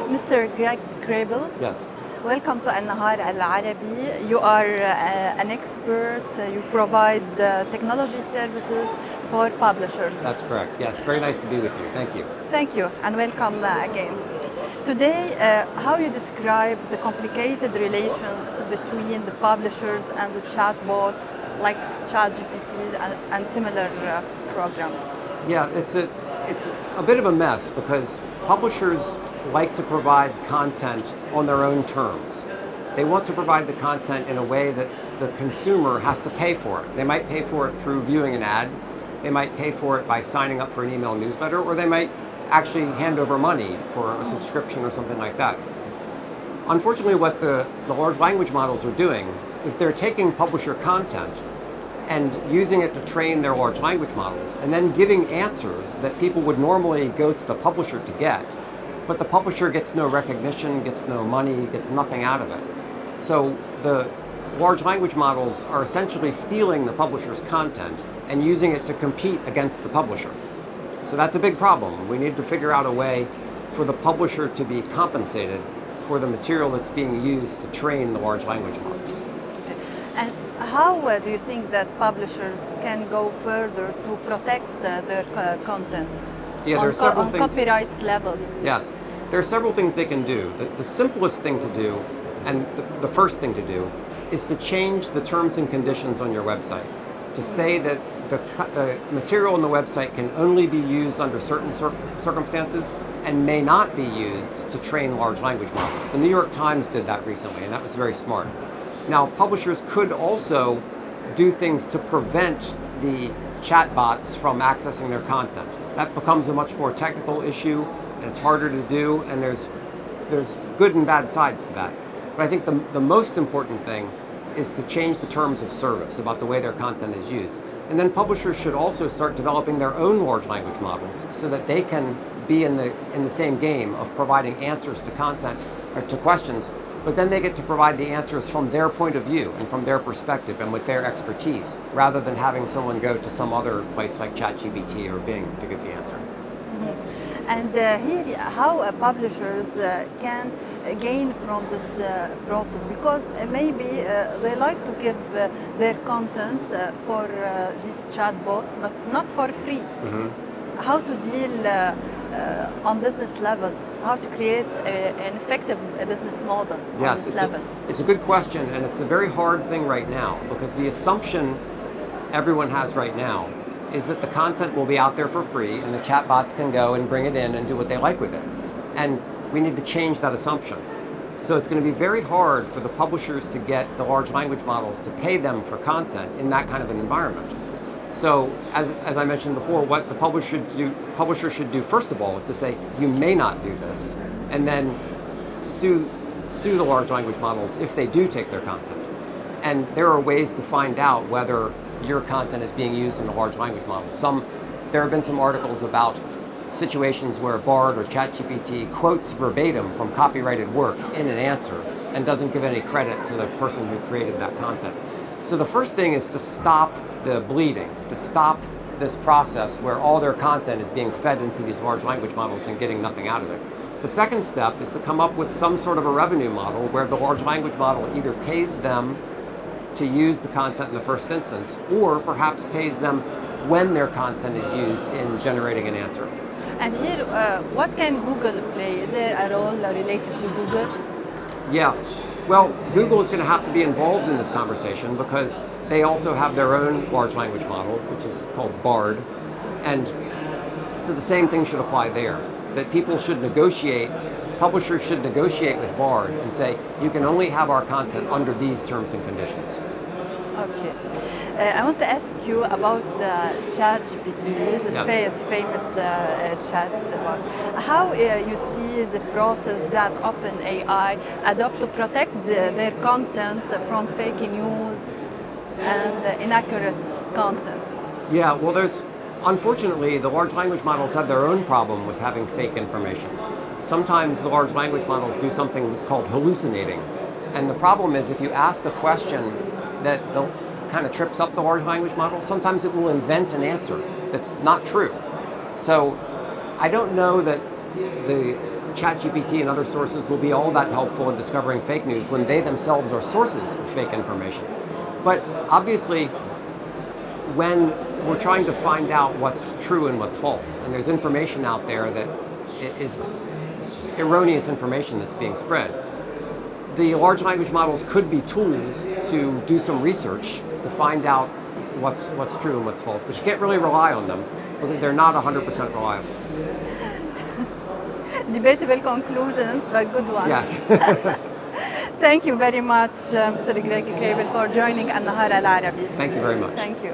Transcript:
Mr. كرايبل, Yes. welcome to النهار, العربي. You are an expert. You provide technology services for publishers. That's correct. Yes, very nice to be with you. Thank you. Thank you and welcome again. Today, how you describe the complicated relations between the publishers and the chatbots like Chat.G.P.T and similar programs? Yeah, it's a bit of a mess because publishers like to provide content on their own terms. They want to provide the content in a way that the consumer has to pay for it. They might pay for it through viewing an ad, they might pay for it by signing up for an email newsletter, or they might actually hand over money for a subscription or something like that. Unfortunately, what the large language models are doing is they're taking publisher content and using it to train their large language models, and then giving answers that people would normally go to the publisher to get, but the publisher gets no recognition, gets no money, gets nothing out of it. So the large language models are essentially stealing the publisher's content and using it to compete against the publisher. So that's a big problem. We need to figure out a way for the publisher to be compensated for the material that's being used to train the large language models. And how do you think that publishers can go further to protect their content? Yeah, there are several on things. Copyright level. Yes, there are several things they can do. The simplest thing to do, and the first thing to do, is to change the terms and conditions on your website. To say that the material on the website can only be used under certain circumstances and may not be used to train large language models. The New York Times did that recently, and that was very smart. Now, publishers could also do things to prevent the chatbots from accessing their content. That becomes a much more technical issue, and it's harder to do, and there's good and bad sides to that. But I think the most important thing is to change the terms of service about the way their content is used. And then publishers should also start developing their own large language models so that they can be in the same game of providing answers to content or to questions, but then they get to provide the answers from their point of view and from their perspective and with their expertise, rather than having someone go to some other place like Chat.G.B.T or Bing to get the answer. Mm-hmm. And here, how publishers can gain from this process, because maybe they like to give their content for these chatbots, but not for free. Mm-hmm. How to deal on business level, how to create an effective business model on yes, this level? It's a good question, and it's a very hard thing right now, because the assumption everyone has right now is that the content will be out there for free and the chatbots can go and bring it in and do what they like with it. And we need to change that assumption. So it's going to be very hard for the publishers to get the large language models to pay them for content in that kind of an environment. So as I mentioned before, what the publisher should do first of all is to say, you may not do this, and then sue the large language models if they do take their content. And there are ways to find out whether your content is being used in the large language models. There have been some articles about situations where Bard or Chat.G.P.T quotes verbatim from copyrighted work in an answer and doesn't give any credit to the person who created that content. So the first thing is to stop the bleeding, to stop this process where all their content is being fed into these large language models and getting nothing out of it. The second step is to come up with some sort of a revenue model where the large language model either pays them to use the content in the first instance, or perhaps pays them when their content is used in generating an answer. And here, what can Google play? Is there a role related to Google? Yeah, well, Google is going to have to be involved in this conversation because they also have their own large language model, which is called Bard. And so the same thing should apply there, that people should negotiate, publishers should negotiate with Bard and say, you can only have our content under these terms and conditions. Okay. I want to ask you about Chat.G.P.T, the famous chatbot. How you see the process that OpenAI adopt to protect their content from fake news and inaccurate content? Yeah, well, unfortunately, the large language models have their own problem with having fake information. Sometimes the large language models do something that's called hallucinating. And the problem is if you ask a question that kind of trips up the large language model, sometimes it will invent an answer that's not true. So I don't know that the Chat.G.B.T and other sources will be all that helpful in discovering fake news when they themselves are sources of fake information. But obviously, when we're trying to find out what's true and what's false, and there's information out there that is erroneous information that's being spread, the large language models could be tools to do some research to find out what's true and what's false, but you can't really rely on them because they're not 100% reliable. Debatable conclusions, but good ones. Yes. Thank you very much, Mr. كرايبل, for joining النهار العربي. Thank you very much. Thank you.